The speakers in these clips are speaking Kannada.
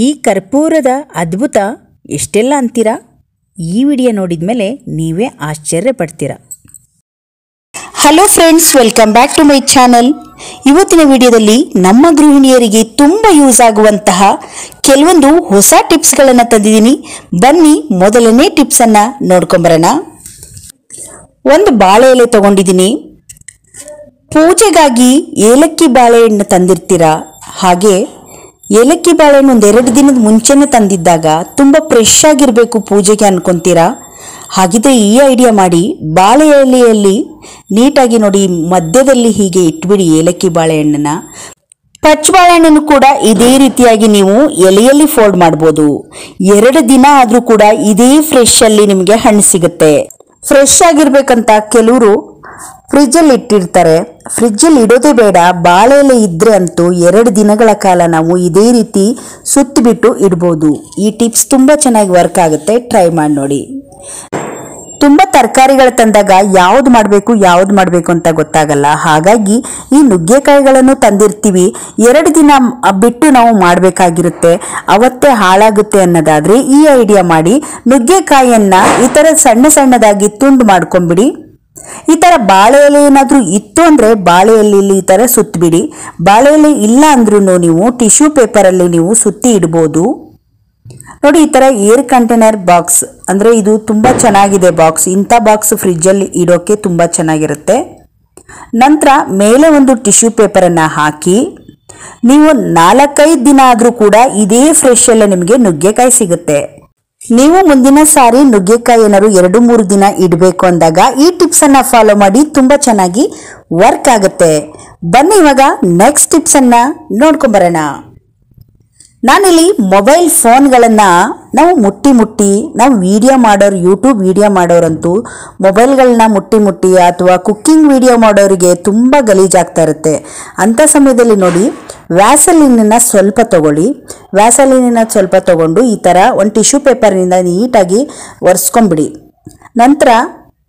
ಈ ಕರ್ಪೂರದ ಅದ್ಭುತ ಎಷ್ಟೆಲ್ಲ ಅಂತೀರಾ? ಈ ವಿಡಿಯೋ ನೋಡಿದ ಮೇಲೆ ನೀವೇ ಆಶ್ಚರ್ಯ ಪಡ್ತೀರಾ. Hello friends, welcome back to my channel. ಇವತ್ತಿನ ವಿಡಿಯೋದಲ್ಲಿ ನಮ್ಮ ಗೃಹಿಣಿಯರಿಗೆ ತುಂಬ ಯೂಸ್ ಆಗುವಂತಹ ಕೆಲವೊಂದು ಹೊಸ ಟಿಪ್ಸ್ಗಳನ್ನು ತಂದಿದ್ದೀನಿ. ಬನ್ನಿ ಮೊದಲನೇ ಟಿಪ್ಸನ್ನು ನೋಡ್ಕೊಂಬರೋಣ. ಒಂದು ಬಾಳೆ ಎಲೆ ತಗೊಂಡಿದ್ದೀನಿ. ಪೂಜೆಗಾಗಿ ಏಲಕ್ಕಿ ಬಾಳೆಹಣ್ಣು ತಂದಿರ್ತೀರಾ, ಹಾಗೆ ಏಲಕ್ಕಿ ಬಾಳೆಹಣ್ಣು ಒಂದೆರಡು ದಿನದ ಮುಂಚೆನೇ ತಂದಿದ್ದಾಗ ತುಂಬ ಫ್ರೆಶ್ ಆಗಿರಬೇಕು ಪೂಜೆಗೆ ಅನ್ಕೊಂತೀರಾ. ಹಾಗಿದ್ರೆ ಈ ಐಡಿಯಾ ಮಾಡಿ, ಬಾಳೆ ಎಲೆಯಲ್ಲಿ ನೀಟಾಗಿ ನೋಡಿ ಮಧ್ಯದಲ್ಲಿ ಹೀಗೆ ಇಟ್ಬಿಡಿ ಏಲಕ್ಕಿ ಬಾಳೆಹಣ್ಣನ್ನ. ಪಚ್ಚ ಬಾಳೆಹಣ್ಣನ್ನು ಕೂಡ ಇದೇ ರೀತಿಯಾಗಿ ನೀವು ಎಲೆಯಲ್ಲಿ ಫೋಲ್ಡ್ ಮಾಡ್ಬೋದು. 2 ದಿನ ಆದರೂ ಕೂಡ ಇದೇ ಫ್ರೆಶ್ ಅಲ್ಲಿ ನಿಮಗೆ ಹಣ್ಣು ಸಿಗುತ್ತೆ. ಫ್ರೆಶ್ ಆಗಿರ್ಬೇಕಂತ ಕೆಲವರು ಫ್ರಿಜ್ಜಲ್ಲಿ ಇಟ್ಟಿರ್ತಾರೆ. ಫ್ರಿಜ್ಜಲ್ಲಿ ಇಡೋದೇ ಬೇಡ, ಬಾಳೆ ಎಲೆ ಇದ್ರೆ ಅಂತೂ 2 ದಿನಗಳ ಕಾಲ ನಾವು ಇದೇ ರೀತಿ ಸುತ್ತಿಬಿಟ್ಟು ಇಡ್ಬೋದು. ಈ ಟಿಪ್ಸ್ ತುಂಬ ಚೆನ್ನಾಗಿ ವರ್ಕ್ ಆಗುತ್ತೆ, ಟ್ರೈ ಮಾಡಿ ನೋಡಿ. ತುಂಬ ತರಕಾರಿಗಳು ತಂದಾಗ ಯಾವ್ದು ಮಾಡಬೇಕು ಅಂತ ಗೊತ್ತಾಗಲ್ಲ. ಹಾಗಾಗಿ ಈ ನುಗ್ಗೆಕಾಯಿಗಳನ್ನು ತಂದಿರ್ತೀವಿ, 2 ದಿನ ಬಿಟ್ಟು ನಾವು ಮಾಡಬೇಕಾಗಿರುತ್ತೆ, ಅವತ್ತೇ ಹಾಳಾಗುತ್ತೆ ಅನ್ನೋದಾದ್ರೆ ಈ ಐಡಿಯಾ ಮಾಡಿ. ನುಗ್ಗೆಕಾಯಿಯನ್ನ ಈ ಥರ ಸಣ್ಣ ಸಣ್ಣದಾಗಿ ತುಂಡು ಮಾಡ್ಕೊಂಬಿಡಿ. ಈ ಥರ ಬಾಳೆ ಎಲೆ ಏನಾದರೂ ಇತ್ತು ಅಂದರೆ ಬಾಳೆ ಎಲೆಯಲ್ಲಿ ಈ ಥರ ಸುತ್ತಬಿಡಿ. ಬಾಳೆ ಎಲೆ ಇಲ್ಲ ಅಂದ್ರೂ ನೀವು ಟಿಶ್ಯೂ ಪೇಪರಲ್ಲಿ ನೀವು ಸುತ್ತಿ ಇಡ್ಬೋದು. ನೋಡಿ, ಈ ಥರ ಏರ್ ಕಂಟೈನರ್ ಬಾಕ್ಸ್ ಅಂದರೆ ಇದು ತುಂಬ ಚೆನ್ನಾಗಿದೆ ಬಾಕ್ಸ್. ಇಂಥ ಬಾಕ್ಸ್ ಫ್ರಿಜ್ಜಲ್ಲಿ ಇಡೋಕ್ಕೆ ತುಂಬ ಚೆನ್ನಾಗಿರುತ್ತೆ. ನಂತರ ಮೇಲೆ ಒಂದು ಟಿಶ್ಯೂ ಪೇಪರನ್ನು ಹಾಕಿ ನೀವು 4-5 ದಿನ ಆದರೂ ಕೂಡ ಇದೇ ಫ್ರೆಶ್ ಎಲ್ಲ ನಿಮಗೆ ನುಗ್ಗೆಕಾಯಿ ಸಿಗುತ್ತೆ. ನೀವು ಮುಂದಿನ ಸಾರಿ ನುಗ್ಗೆಕಾಯಿ ಏನಾದ್ರು 2-3 ದಿನ ಇಡಬೇಕು ಅಂದಾಗ ಈ ಟಿಪ್ಸನ್ನು ಫಾಲೋ ಮಾಡಿ, ತುಂಬ ಚೆನ್ನಾಗಿ ವರ್ಕ್ ಆಗುತ್ತೆ. ಬನ್ನಿ ಇವಾಗ ನೆಕ್ಸ್ಟ್ ಟಿಪ್ಸನ್ನು ನೋಡ್ಕೊಂಬರೋಣ. ನಾನಿಲ್ಲಿ ಮೊಬೈಲ್ ಫೋನ್ಗಳನ್ನು ನಾವು ಮುಟ್ಟಿ ನಾವು ವಿಡಿಯೋ ಮಾಡೋರು, ಯೂಟ್ಯೂಬ್ ವಿಡಿಯೋ ಮಾಡೋರಂತೂ ಮೊಬೈಲ್ಗಳನ್ನ ಮುಟ್ಟಿ ಅಥವಾ ಕುಕ್ಕಿಂಗ್ ವಿಡಿಯೋ ಮಾಡೋರಿಗೆ ತುಂಬ ಗಲೀಜಾಗ್ತಾ ಇರುತ್ತೆ. ಅಂಥ ಸಮಯದಲ್ಲಿ ನೋಡಿ, ವ್ಯಾಸಲಿನನ್ನು ಸ್ವಲ್ಪ ತಗೊಂಡು ಈ ಥರ ಒಂದು ಟಿಶ್ಯೂ ಪೇಪರ್ನಿಂದ ನೀಟಾಗಿ ಒರೆಸ್ಕೊಂಬಿಡಿ. ನಂತರ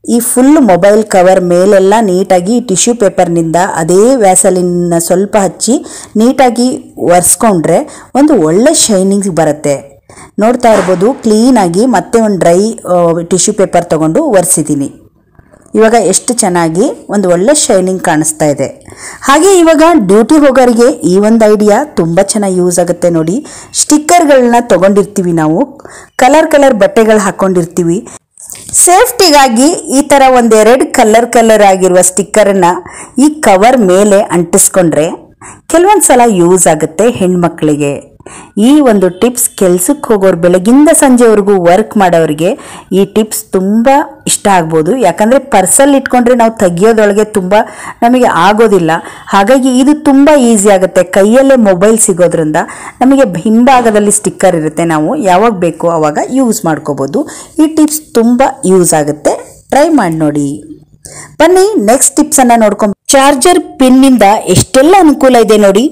ಈ ಫುಲ್ ಮೊಬೈಲ್ ಕವರ್ ಮೇಲೆಲ್ಲ ನೀಟಾಗಿ ಟಿಶ್ಯೂ ಪೇಪರ್ನಿಂದ ಅದೇ ವ್ಯಾಸಲಿನ ಸ್ವಲ್ಪ ಹಚ್ಚಿ ನೀಟಾಗಿ ಒರೆಸ್ಕೊಂಡ್ರೆ ಒಂದು ಒಳ್ಳೆ ಶೈನಿಂಗ್ ಬರುತ್ತೆ. ನೋಡ್ತಾ ಇರ್ಬೋದು, ಕ್ಲೀನಾಗಿ ಮತ್ತೆ ಒಂದು ಡ್ರೈ ಟಿಶ್ಯೂ ಪೇಪರ್ ತಗೊಂಡು ಒರೆಸಿದ್ದೀನಿ. ಇವಾಗ ಎಷ್ಟು ಚೆನ್ನಾಗಿ ಒಂದು ಒಳ್ಳೆ ಶೈನಿಂಗ್ ಕಾಣಿಸ್ತಾ ಇದೆ. ಹಾಗೆ ಇವಾಗ ಡ್ಯೂಟಿ ಹೋಗೋರಿಗೆ ಈ ಒಂದು ಐಡಿಯಾ ತುಂಬ ಚೆನ್ನಾಗಿ ಯೂಸ್ ಆಗುತ್ತೆ ನೋಡಿ. ಸ್ಟಿಕ್ಕರ್ಗಳನ್ನ ತಗೊಂಡಿರ್ತೀವಿ ನಾವು, ಕಲರ್ ಬಟ್ಟೆಗಳು ಹಾಕ್ಕೊಂಡಿರ್ತೀವಿ. ಸೇಫ್ಟಿಗಾಗಿ ಈ ಥರ 1-2 ಕಲರ್ ಆಗಿರುವ ಸ್ಟಿಕ್ಕರನ್ನು ಈ ಕವರ್ ಮೇಲೆ ಅಂಟಿಸ್ಕೊಂಡ್ರೆ ಕೆಲವೊಂದು ಸಲ ಯೂಸ್ ಆಗುತ್ತೆ ಹೆಣ್ಮಕ್ಳಿಗೆ. ಈ ಒಂದು ಟಿಪ್ಸ್ ಕೆಲ್ಸಕ್ಕೆ ಹೋಗೋರು, ಬೆಳಗಿಂದ ಸಂಜೆವರೆಗೂ ವರ್ಕ್ ಮಾಡೋರಿಗೆ ಈ ಟಿಪ್ಸ್ ತುಂಬ ಇಷ್ಟ ಆಗ್ಬೋದು. ಯಾಕಂದರೆ ಪರ್ಸಲ್ಲಿ ಇಟ್ಕೊಂಡ್ರೆ ನಾವು ತೆಗಿಯೋದ್ರೊಳಗೆ ತುಂಬ ನಮಗೆ ಆಗೋದಿಲ್ಲ. ಹಾಗಾಗಿ ಇದು ತುಂಬ ಈಸಿ ಆಗುತ್ತೆ. ಕೈಯಲ್ಲೇ ಮೊಬೈಲ್ ಸಿಗೋದ್ರಿಂದ ನಮಗೆ ಹಿಂಭಾಗದಲ್ಲಿ ಸ್ಟಿಕ್ಕರ್ ಇರುತ್ತೆ, ನಾವು ಯಾವಾಗ ಬೇಕೋ ಆವಾಗ ಯೂಸ್ ಮಾಡ್ಕೋಬೋದು. ಈ ಟಿಪ್ಸ್ ತುಂಬ ಯೂಸ್ ಆಗುತ್ತೆ, ಟ್ರೈ ಮಾಡಿ ನೋಡಿ. ಬನ್ನಿ ನೆಕ್ಸ್ಟ್ ಟಿಪ್ಸನ್ನು ನೋಡ್ಕೊಂಡು. ಚಾರ್ಜರ್ ಪಿನ್ನಿಂದ ಎಷ್ಟೆಲ್ಲ ಅನುಕೂಲ ಇದೆ ನೋಡಿ.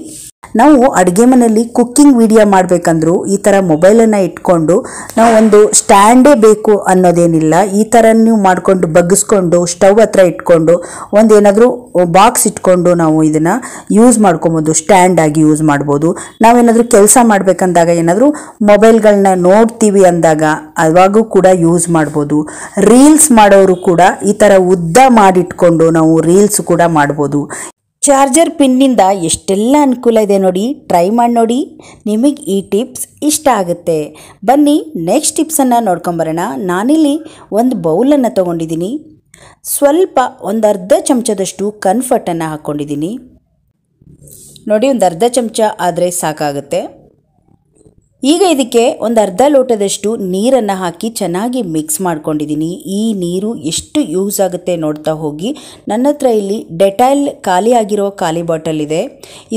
ನಾವು ಅಡುಗೆ ಮನೆಯಲ್ಲಿ ಕುಕ್ಕಿಂಗ್ ವಿಡಿಯೋ ಮಾಡಬೇಕಂದ್ರೂ ಈ ಥರ ಮೊಬೈಲನ್ನು ಇಟ್ಕೊಂಡು ನಾವು ಒಂದು ಸ್ಟ್ಯಾಂಡೇ ಬೇಕು ಅನ್ನೋದೇನಿಲ್ಲ. ಈ ಥರ ನೀವು ಮಾಡಿಕೊಂಡು ಬಗ್ಗಿಸ್ಕೊಂಡು ಸ್ಟವ್ ಹತ್ರ ಇಟ್ಕೊಂಡು ಒಂದೇನಾದರೂ ಬಾಕ್ಸ್ ಇಟ್ಕೊಂಡು ನಾವು ಇದನ್ನು ಯೂಸ್ ಮಾಡ್ಕೊಬೋದು, ಸ್ಟ್ಯಾಂಡ್ ಆಗಿ ಯೂಸ್ ಮಾಡ್ಬೋದು. ನಾವೇನಾದರೂ ಕೆಲಸ ಮಾಡಬೇಕಂದಾಗ ಏನಾದರೂ ಮೊಬೈಲ್ಗಳನ್ನ ನೋಡ್ತೀವಿ ಅಂದಾಗ ಅವಾಗೂ ಕೂಡ ಯೂಸ್ ಮಾಡ್ಬೋದು. ರೀಲ್ಸ್ ಮಾಡೋರು ಕೂಡ ಈ ಥರ ಉದ್ದ ಮಾಡಿಟ್ಕೊಂಡು ನಾವು ರೀಲ್ಸ್ ಕೂಡ ಮಾಡ್ಬೋದು. ಚಾರ್ಜರ್ ಪಿನ್ನಿಂದ ಎಷ್ಟೆಲ್ಲ ಅನುಕೂಲ ಇದೆ ನೋಡಿ, ಟ್ರೈ ಮಾಡಿ ನೋಡಿ, ನಿಮಗೆ ಈ ಟಿಪ್ಸ್ ಇಷ್ಟ ಆಗುತ್ತೆ. ಬನ್ನಿ ನೆಕ್ಸ್ಟ್ ಟಿಪ್ಸನ್ನು ನೋಡ್ಕೊಂಬರೋಣ. ನಾನಿಲ್ಲಿ ಒಂದು ಬೌಲನ್ನು ತೊಗೊಂಡಿದ್ದೀನಿ. ಸ್ವಲ್ಪ ಒಂದು ಅರ್ಧ ಚಮಚದಷ್ಟು ಕನ್ಫರ್ಟನ್ನು ಹಾಕ್ಕೊಂಡಿದ್ದೀನಿ ನೋಡಿ. ಒಂದು ಅರ್ಧ ಚಮಚ ಆದರೆ ಸಾಕಾಗುತ್ತೆ. ಈಗ ಇದಕ್ಕೆ ಒಂದು ಅರ್ಧ ಲೋಟದಷ್ಟು ನೀರನ್ನು ಹಾಕಿ ಚೆನ್ನಾಗಿ ಮಿಕ್ಸ್ ಮಾಡ್ಕೊಂಡಿದ್ದೀನಿ. ಈ ನೀರು ಎಷ್ಟು ಯೂಸ್ ಆಗುತ್ತೆ ನೋಡ್ತಾ ಹೋಗಿ. ನನ್ನ ಹತ್ರ ಇಲ್ಲಿ ಡೆಟಾಲ್ ಖಾಲಿ ಬಾಟಲ್ ಇದೆ.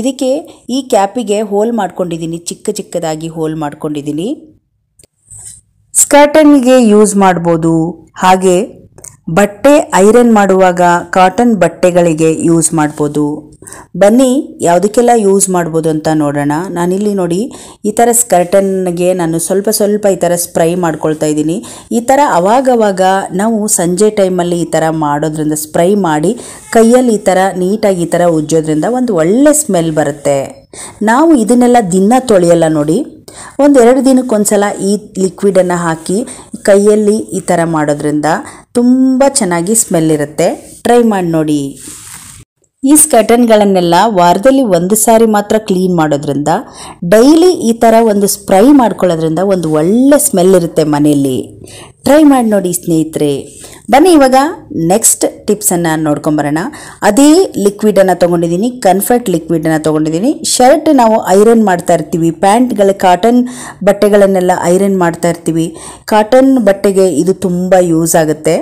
ಇದಕ್ಕೆ ಈ ಕ್ಯಾಪಿಗೆ ಹೋಲ್ ಮಾಡ್ಕೊಂಡಿದ್ದೀನಿ, ಚಿಕ್ಕದಾಗಿ ಹೋಲ್ ಮಾಡ್ಕೊಂಡಿದ್ದೀನಿ. ಸ್ಕರ್ಟನ್ಗೆ ಯೂಸ್ ಮಾಡ್ಬೋದು, ಹಾಗೆ ಬಟ್ಟೆ ಐರನ್ ಮಾಡುವಾಗ ಕಾಟನ್ ಬಟ್ಟೆಗಳಿಗೆ ಯೂಸ್ ಮಾಡ್ಬೋದು. ಬನ್ನಿ ಯಾವುದಕ್ಕೆಲ್ಲ ಯೂಸ್ ಮಾಡ್ಬೋದು ಅಂತ ನೋಡೋಣ. ನಾನಿಲ್ಲಿ ನೋಡಿ ಈ ಥರ ಸ್ಕರ್ಟನ್ಗೆ ನಾನು ಸ್ವಲ್ಪ ಈ ಥರ ಸ್ಪ್ರೈ ಮಾಡ್ಕೊಳ್ತಾ ಇದ್ದೀನಿ. ಈ ಥರ ಅವಾಗವಾಗ ನಾವು ಸಂಜೆ ಟೈಮಲ್ಲಿ ಈ ಥರ ಮಾಡೋದ್ರಿಂದ, ಸ್ಪ್ರೈ ಮಾಡಿ ಕೈಯಲ್ಲಿ ಈ ಥರ ನೀಟಾಗಿ ಈ ಥರ ಉಜ್ಜೋದ್ರಿಂದ ಒಂದು ಒಳ್ಳೆ ಸ್ಮೆಲ್ ಬರುತ್ತೆ. ನಾವು ಇದನ್ನೆಲ್ಲ ದಿನ ತೊಳೆಯಲ್ಲ ನೋಡಿ, ಒಂದೆರಡು ದಿನಕ್ಕೊಂದ್ಸಲ ಈ ಲಿಕ್ವಿಡನ್ನು ಹಾಕಿ ಕೈಯಲ್ಲಿ ಈ ಥರ ಮಾಡೋದ್ರಿಂದ ತುಂಬ ಚೆನ್ನಾಗಿ ಸ್ಮೆಲ್ ಇರುತ್ತೆ. ಟ್ರೈ ಮಾಡಿ ನೋಡಿ. ಈ ಸ್ಕರ್ಟನ್ಗಳನ್ನೆಲ್ಲ ವಾರದಲ್ಲಿ ಒಂದು ಸಾರಿ ಮಾತ್ರ ಕ್ಲೀನ್ ಮಾಡೋದ್ರಿಂದ, ಡೈಲಿ ಈ ಥರ ಒಂದು ಸ್ಪ್ರೈ ಮಾಡ್ಕೊಳ್ಳೋದ್ರಿಂದ ಒಂದು ಒಳ್ಳೆ ಸ್ಮೆಲ್ ಇರುತ್ತೆ ಮನೆಯಲ್ಲಿ. ಟ್ರೈ ಮಾಡಿ ನೋಡಿ ಸ್ನೇಹಿತರೆ. ಬನ್ನಿ ಇವಾಗ ನೆಕ್ಸ್ಟ್ ಟಿಪ್ಸನ್ನು ನೋಡ್ಕೊಂಬರೋಣ. ಅದೇ ಲಿಕ್ವಿಡನ್ನು ತೊಗೊಂಡಿದ್ದೀನಿ, ಕನ್ಫರ್ಟ್ ಲಿಕ್ವಿಡನ್ನು ತೊಗೊಂಡಿದ್ದೀನಿ. ಶರ್ಟ್ ನಾವು ಐರನ್ ಮಾಡ್ತಾ ಇರ್ತೀವಿ, ಪ್ಯಾಂಟ್ಗಳ ಕಾಟನ್ ಬಟ್ಟೆಗಳನ್ನೆಲ್ಲ ಐರನ್ ಮಾಡ್ತಾ ಇರ್ತೀವಿ. ಕಾಟನ್ ಬಟ್ಟೆಗೆ ಇದು ತುಂಬ ಯೂಸ್ ಆಗುತ್ತೆ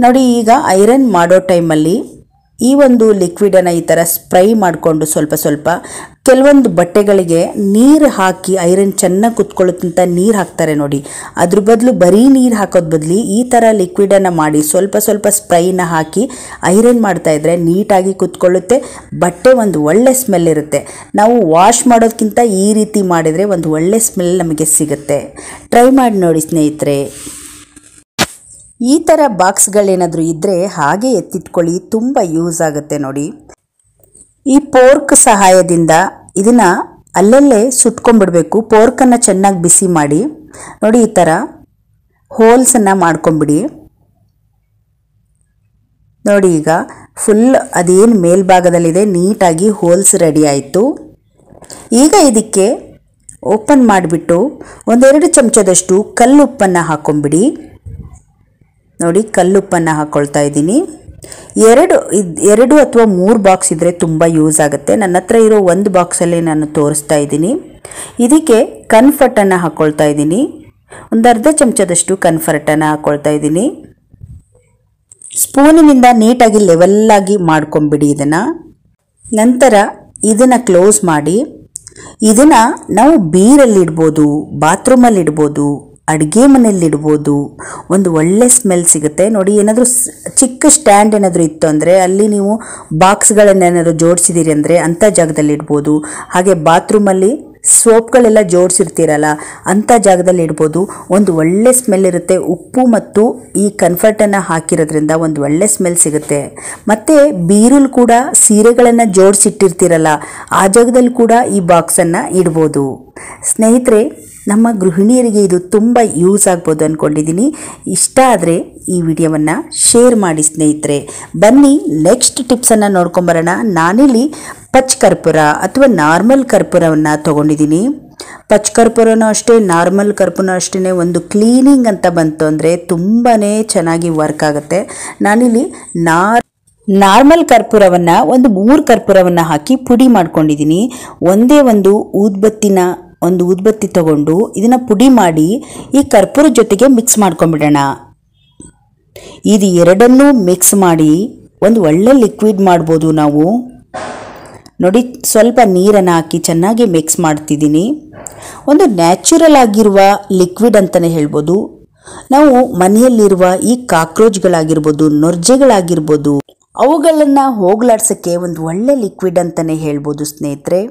ನೋಡಿ. ಈಗ ಐರನ್ ಮಾಡೋ ಟೈಮಲ್ಲಿ ಈ ಒಂದು ಲಿಕ್ವಿಡನ್ನು ಈ ಥರ ಸ್ಪ್ರೈ ಮಾಡಿಕೊಂಡು ಸ್ವಲ್ಪ ಕೆಲವೊಂದು ಬಟ್ಟೆಗಳಿಗೆ ನೀರು ಹಾಕಿ ಐರನ್ ಚೆನ್ನಾಗಿ ಕುತ್ಕೊಳ್ಳೋಕ್ಕಿಂತ ನೀರು ಹಾಕ್ತಾರೆ ನೋಡಿ. ಅದ್ರ ಬದಲು ಬರೀ ನೀರು ಹಾಕೋದು ಬದಲು ಈ ಥರ ಲಿಕ್ವಿಡನ್ನು ಮಾಡಿ ಸ್ವಲ್ಪ ಸ್ಪ್ರೈನ ಹಾಕಿ ಐರನ್ ಮಾಡ್ತಾಯಿದ್ರೆ ನೀಟಾಗಿ ಕುತ್ಕೊಳ್ಳುತ್ತೆ. ಬಟ್ಟೆ ಒಂದು ಒಳ್ಳೆ ಸ್ಮೆಲ್ ಇರುತ್ತೆ. ನಾವು ವಾಶ್ ಮಾಡೋದಕ್ಕಿಂತ ಈ ರೀತಿ ಮಾಡಿದರೆ ಒಂದು ಒಳ್ಳೆ ಸ್ಮೆಲ್ ನಮಗೆ ಸಿಗುತ್ತೆ. ಟ್ರೈ ಮಾಡಿ ನೋಡಿ ಸ್ನೇಹಿತರೆ. ಈ ಥರ ಬಾಕ್ಸ್ಗಳೇನಾದರೂ ಇದ್ದರೆ ಹಾಗೆ ಎತ್ತಿಟ್ಕೊಳ್ಳಿ, ತುಂಬ ಯೂಸ್ ಆಗುತ್ತೆ ನೋಡಿ. ಈ ಪೋರ್ಕ್ ಸಹಾಯದಿಂದ ಇದನ್ನು ಅಲ್ಲಲ್ಲೇ ಸುಟ್ಕೊಂಡ್ಬಿಡ್ಬೇಕು. ಪೋರ್ಕನ್ನು ಚೆನ್ನಾಗಿ ಬಿಸಿ ಮಾಡಿ ನೋಡಿ, ಈ ಥರ ಹೋಲ್ಸನ್ನು ಮಾಡ್ಕೊಂಬಿಡಿ ನೋಡಿ. ಈಗ ಫುಲ್ ಅದೇನು ಮೇಲ್ಭಾಗದಲ್ಲಿದೆ ನೀಟಾಗಿ ಹೋಲ್ಸ್ ರೆಡಿ ಆಯಿತು. ಈಗ ಇದಕ್ಕೆ ಓಪನ್ ಮಾಡಿಬಿಟ್ಟು 1-2 ಚಮಚದಷ್ಟು ಕಲ್ಲುಪ್ಪನ್ನು ಹಾಕೊಂಬಿಡಿ ನೋಡಿ. ಕಲ್ಲುಪ್ಪನ್ನು ಹಾಕ್ಕೊಳ್ತಾ ಇದ್ದೀನಿ. 2 ಅಥವಾ 3 ಬಾಕ್ಸ್ ಇದ್ದರೆ ತುಂಬ ಯೂಸ್ ಆಗುತ್ತೆ. ನನ್ನ ಹತ್ರ ಇರೋ ಒಂದು ಬಾಕ್ಸಲ್ಲಿ ನಾನು ತೋರಿಸ್ತಾ ಇದ್ದೀನಿ. ಇದಕ್ಕೆ ಕನ್ಫರ್ಟನ್ನು ಹಾಕ್ಕೊಳ್ತಾ ಇದ್ದೀನಿ. 1/2 ಚಮಚದಷ್ಟು ಕನ್ಫರ್ಟನ್ನು ಹಾಕ್ಕೊಳ್ತಾ ಇದ್ದೀನಿ. ಸ್ಪೂನಿನಿಂದ ನೀಟಾಗಿ ಲೆವೆಲ್ಲಾಗಿ ಮಾಡ್ಕೊಂಬಿಡಿ ಇದನ್ನು. ನಂತರ ಇದನ್ನು ಕ್ಲೋಸ್ ಮಾಡಿ, ಇದನ್ನು ನಾವು ಬೀರಲ್ಲಿ ಇಡ್ಬೋದು, ಬಾತ್ರೂಮಲ್ಲಿ ಇಡ್ಬೋದು, ಅಡುಗೆ ಮನೆಯಲ್ಲಿ ಇಡ್ಬೋದು. ಒಂದು ಒಳ್ಳೆ ಸ್ಮೆಲ್ ಸಿಗುತ್ತೆ ನೋಡಿ. ಏನಾದರೂ ಚಿಕ್ಕ ಸ್ಟ್ಯಾಂಡ್ ಏನಾದರೂ ಇತ್ತು ಅಂದರೆ ಅಲ್ಲಿ ನೀವು ಬಾಕ್ಸ್ಗಳನ್ನೇನಾದರೂ ಜೋಡಿಸಿದ್ದೀರಿ ಅಂದರೆ ಅಂಥ ಜಾಗದಲ್ಲಿ ಇಡ್ಬೋದು. ಹಾಗೆ ಬಾತ್ರೂಮಲ್ಲಿ ಸೋಪ್ಗಳೆಲ್ಲ ಜೋಡಿಸಿರ್ತೀರಲ್ಲ ಅಂಥ ಜಾಗದಲ್ಲಿ ಇಡ್ಬೋದು. ಒಂದು ಒಳ್ಳೆ ಸ್ಮೆಲ್ ಇರುತ್ತೆ. ಉಪ್ಪು ಮತ್ತು ಈ ಕನ್ಫರ್ಟನ್ನು ಹಾಕಿರೋದ್ರಿಂದ ಒಂದು ಒಳ್ಳೆ ಸ್ಮೆಲ್ ಸಿಗುತ್ತೆ. ಮತ್ತು ಬೀರಲ್ಲಿ ಕೂಡ ಸೀರೆಗಳನ್ನು ಜೋಡಿಸಿಟ್ಟಿರ್ತೀರಲ್ಲ ಆ ಜಾಗದಲ್ಲಿ ಕೂಡ ಈ ಬಾಕ್ಸನ್ನು ಇಡ್ಬೋದು. ಸ್ನೇಹಿತರೆ, ನಮ್ಮ ಗೃಹಿಣಿಯರಿಗೆ ಇದು ತುಂಬ ಯೂಸ್ ಆಗ್ಬೋದು ಅಂದ್ಕೊಂಡಿದ್ದೀನಿ. ಇಷ್ಟ ಆದರೆ ಈ ವಿಡಿಯೋವನ್ನು ಶೇರ್ ಮಾಡಿ ಸ್ನೇಹಿತರೆ. ಬನ್ನಿ ನೆಕ್ಸ್ಟ್ ಟಿಪ್ಸನ್ನು ನೋಡ್ಕೊಂಬರೋಣ. ನಾನಿಲ್ಲಿ ಪಚ್ ಕರ್ಪೂರ ಅಥವಾ ನಾರ್ಮಲ್ ಕರ್ಪೂರವನ್ನು ತೊಗೊಂಡಿದ್ದೀನಿ. ಪಚ್ ಕರ್ಪೂರನೂ ಅಷ್ಟೇ, ನಾರ್ಮಲ್ ಕರ್ಪೂರನೂ ಅಷ್ಟೇ. ಒಂದು ಕ್ಲೀನಿಂಗ್ ಅಂತ ಬಂತು ಅಂದರೆ ತುಂಬಾ ಚೆನ್ನಾಗಿ ವರ್ಕ್ ಆಗುತ್ತೆ. ನಾನಿಲ್ಲಿ ನಾರ್ಮಲ್ ಕರ್ಪೂರವನ್ನು 3 ಕರ್ಪೂರವನ್ನು ಹಾಕಿ ಪುಡಿ ಮಾಡ್ಕೊಂಡಿದ್ದೀನಿ. ಒಂದೇ ಒಂದು ಊದ್ಬತ್ತಿ ತಗೊಂಡು ಇದನ್ನು ಪುಡಿ ಮಾಡಿ ಈ ಕರ್ಪೂರ ಜೊತೆಗೆ ಮಿಕ್ಸ್ ಮಾಡ್ಕೊಂಡ್ಬಿಡೋಣ. ಇದು ಎರಡನ್ನೂ ಮಿಕ್ಸ್ ಮಾಡಿ ಒಂದು ಒಳ್ಳೆ ಲಿಕ್ವಿಡ್ ಮಾಡ್ಬೋದು ನಾವು ನೋಡಿ. ಸ್ವಲ್ಪ ನೀರನ್ನು ಹಾಕಿ ಚೆನ್ನಾಗಿ ಮಿಕ್ಸ್ ಮಾಡ್ತಿದ್ದೀನಿ. ಒಂದು ನ್ಯಾಚುರಲ್ ಆಗಿರುವ ಲಿಕ್ವಿಡ್ ಅಂತಲೇ ಹೇಳ್ಬೋದು. ನಾವು ಮನೆಯಲ್ಲಿರುವ ಈ ಕಾಕ್ರೋಚ್ಗಳಾಗಿರ್ಬೋದು, ನೊರ್ಜೆಗಳಾಗಿರ್ಬೋದು, ಅವುಗಳನ್ನು ಹೋಗಲಾಡ್ಸೋಕ್ಕೆ ಒಂದು ಒಳ್ಳೆ ಲಿಕ್ವಿಡ್ ಅಂತಲೇ ಹೇಳ್ಬೋದು ಸ್ನೇಹಿತರೆ.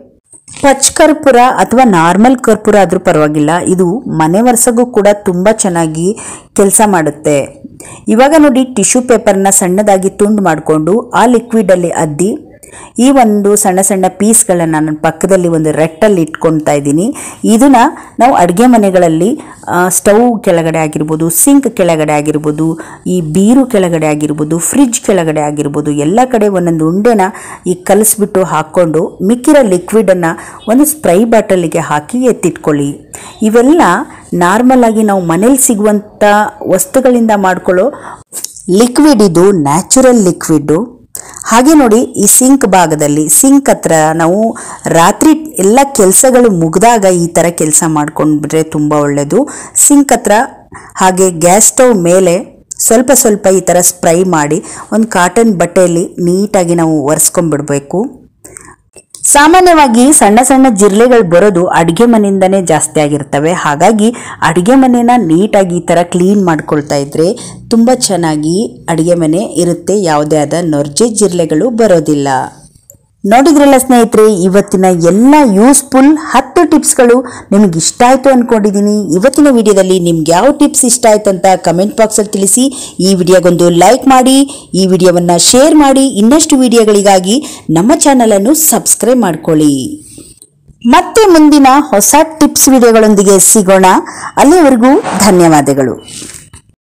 ಪಚ್ ಕರ್ಪೂರ ಅಥವಾ ನಾರ್ಮಲ್ ಕರ್ಪೂರ ಆದರೂ ಪರವಾಗಿಲ್ಲ, ಇದು ಮನೆ ವರ್ಷಗೂ ಕೂಡ ತುಂಬ ಚೆನ್ನಾಗಿ ಕೆಲಸ ಮಾಡುತ್ತೆ. ಇವಾಗ ನೋಡಿ, ಟಿಶ್ಯೂ ಪೇಪರ್ನ ಸಣ್ಣದಾಗಿ ತುಂಡು ಮಾಡಿಕೊಂಡು ಆ ಲಿಕ್ವಿಡಲ್ಲಿ ಅದ್ದಿ ಈ ಒಂದು ಸಣ್ಣ ಪೀಸ್ಗಳನ್ನು ನಾನು ಪಕ್ಕದಲ್ಲಿ ಒಂದು ರೆಟ್ಟಲ್ಲಿ ಇಟ್ಕೊಳ್ತಾ ಇದ್ದೀನಿ. ಇದನ್ನು ನಾವು ಅಡುಗೆ ಮನೆಗಳಲ್ಲಿ ಸ್ಟವ್ ಕೆಳಗಡೆ ಆಗಿರ್ಬೋದು, ಸಿಂಕ್ ಕೆಳಗಡೆ ಆಗಿರ್ಬೋದು, ಈ ಬೀರು ಕೆಳಗಡೆ ಆಗಿರ್ಬೋದು, ಫ್ರಿಜ್ ಕೆಳಗಡೆ ಆಗಿರ್ಬೋದು, ಎಲ್ಲ ಕಡೆ ಒಂದೊಂದು ಉಂಡೆನ ಈ ಕಲಿಸ್ಬಿಟ್ಟು ಹಾಕ್ಕೊಂಡು ಮಿಕ್ಕಿರೋ ಲಿಕ್ವಿಡನ್ನು ಒಂದು ಸ್ಪ್ರೈ ಬಾಟಲಿಗೆ ಹಾಕಿ ಎತ್ತಿಟ್ಕೊಳ್ಳಿ. ಇವೆಲ್ಲ ನಾರ್ಮಲ್ ಆಗಿ ನಾವು ಮನೇಲಿ ಸಿಗುವಂಥ ವಸ್ತುಗಳಿಂದ ಮಾಡ್ಕೊಳ್ಳೋ ಲಿಕ್ವಿಡ್. ಇದು ನ್ಯಾಚುರಲ್ ಲಿಕ್ವಿಡ್ಡು. ಹಾಗೆ ನೋಡಿ, ಈ ಸಿಂಕ್ ಭಾಗದಲ್ಲಿ, ಸಿಂಕ್ ಹತ್ರ ನಾವು ರಾತ್ರಿ ಎಲ್ಲ ಕೆಲಸಗಳು ಮುಗಿದಾಗ ಈ ಥರ ಕೆಲಸ ಮಾಡ್ಕೊಂಡ್ಬಿಟ್ರೆ ತುಂಬ ಒಳ್ಳೆಯದು. ಸಿಂಕ್ ಹತ್ರ ಹಾಗೆ ಗ್ಯಾಸ್ ಸ್ಟವ್ ಮೇಲೆ ಸ್ವಲ್ಪ ಈ ಥರ ಸ್ಪ್ರೈ ಮಾಡಿ ಒಂದು ಕಾಟನ್ ಬಟ್ಟೆಯಲ್ಲಿ ನೀಟಾಗಿ ನಾವು ಒರೆಸ್ಕೊಂಡ್ಬಿಡ್ಬೇಕು. ಸಾಮಾನ್ಯವಾಗಿ ಸಣ್ಣ ಸಣ್ಣ ಜಿರಳೆಗಳು ಬರೋದು ಅಡುಗೆ ಮನೆಯಿಂದನೇ ಜಾಸ್ತಿ ಆಗಿರ್ತವೆ. ಹಾಗಾಗಿ ಅಡುಗೆ ಮನೆನ ನೀಟಾಗಿ ಈ ಥರ ಕ್ಲೀನ್ ಮಾಡ್ಕೊಳ್ತಾ ಇದ್ರೆ ತುಂಬ ಚೆನ್ನಾಗಿ ಅಡುಗೆ ಮನೆ ಇರುತ್ತೆ. ಯಾವುದೇ ಆದ ನೊರ್ಜೆ ಜಿರಳೆಗಳು ಬರೋದಿಲ್ಲ. ನೋಡಿದ್ರಲ್ಲ ಸ್ನೇಹಿತರೆ, ಇವತ್ತಿನ ಎಲ್ಲ ಯೂಸ್ಫುಲ್ 10 ಟಿಪ್ಸ್ಗಳು ನಿಮ್ಗೆ ಇಷ್ಟ ಆಯಿತು ಅಂದ್ಕೊಂಡಿದ್ದೀನಿ. ಇವತ್ತಿನ ವಿಡಿಯೋದಲ್ಲಿ ನಿಮ್ಗೆ ಯಾವ ಟಿಪ್ಸ್ ಇಷ್ಟ ಆಯ್ತು ಅಂತ ಕಮೆಂಟ್ ಬಾಕ್ಸಲ್ಲಿ ತಿಳಿಸಿ. ಈ ವಿಡಿಯೋಗೊಂದು ಲೈಕ್ ಮಾಡಿ, ಈ ವಿಡಿಯೋವನ್ನು ಶೇರ್ ಮಾಡಿ. ಇನ್ನಷ್ಟು ವಿಡಿಯೋಗಳಿಗಾಗಿ ನಮ್ಮ ಚಾನಲನ್ನು ಸಬ್ಸ್ಕ್ರೈಬ್ ಮಾಡ್ಕೊಳ್ಳಿ. ಮತ್ತೆ ಮುಂದಿನ ಹೊಸ ಟಿಪ್ಸ್ ವಿಡಿಯೋಗಳೊಂದಿಗೆ ಸಿಗೋಣ. ಅಲ್ಲಿವರೆಗೂ ಧನ್ಯವಾದಗಳು.